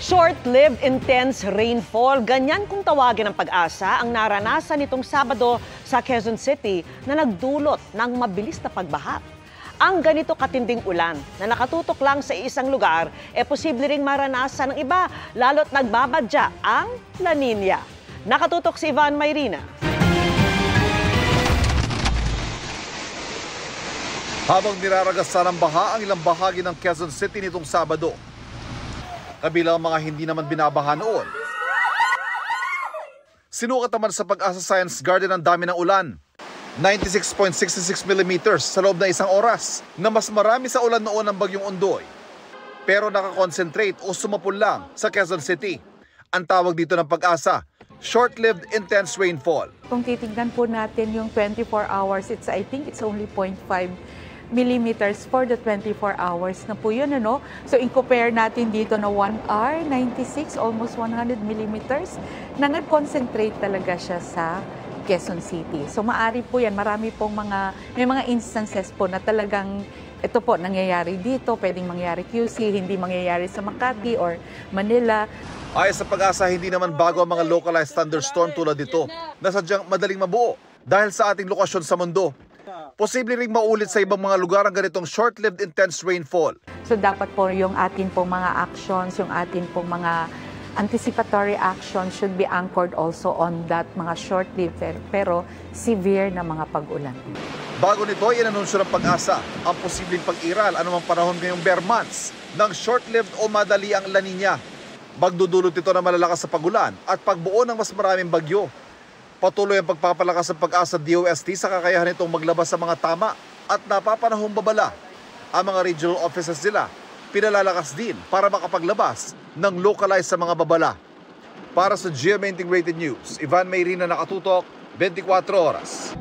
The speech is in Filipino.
Short-lived intense rainfall, ganyan kung tawagin ng Pag-asa ang naranasan nitong Sabado sa Quezon City na nagdulot ng mabilis na pagbaha. Ang ganito katinding ulan na nakatutok lang sa isang lugar, posible ring maranasan ng iba, lalo't nagbabadya ang La Nina. Nakatutok si Ivan Mayrina. Habang niraragasan ng baha ang ilang bahagi ng Quezon City nitong Sabado, kabilang mga hindi naman binabaha noon. Sinukat naman sa Pag-asa Science Garden ang dami ng ulan. 96.66 millimeters sa loob ng isang oras, na mas marami sa ulan noon ng Bagyong Ondoy. Pero nakakonsentrate o sumapul lang sa Quezon City. Ang tawag dito ng Pag-asa, short-lived intense rainfall. Kung titignan po natin yung 24 hours, I think it's only 0.5 millimeters for the 24 hours na po yun, ano? So, in-compare natin dito na 1 hour, 96, almost 100 millimeters, na nag-concentrate talaga siya sa Quezon City. So, maari po yan, marami pong may mga instances po na talagang ito po, nangyayari dito, pwedeng mangyayari QC, hindi mangyayari sa Makati or Manila. Ayon sa Pag-asa, hindi naman bago ang mga localized thunderstorm tulad dito na sadyang madaling mabuo dahil sa ating lokasyon sa mundo. Posible ring maulit sa ibang mga lugar ang ganitong short-lived intense rainfall. So dapat po yung atin pong mga actions, yung atin pong mga anticipatory actions should be anchored also on that mga short-lived pero severe na mga pag-ulan. Bago nito, inanunsyo ng Pag-asa ang posibleng pag-iral anumang panahon ngayong bare months ng short-lived o madali ang La Nina. Magdudulot ito na malalakas sa pag-ulan at pagbuo ng mas maraming bagyo. Patuloy ang pagpapalakas ng Pag-asa DOST sa kakayahan nitong maglabas sa mga tama at napapanahong babala. Ang mga regional offices nila pinalalakas din para makapaglabas ng localized sa mga babala. Para sa GMA Integrated News, Ivan Mayrina, nakatutok, 24 oras.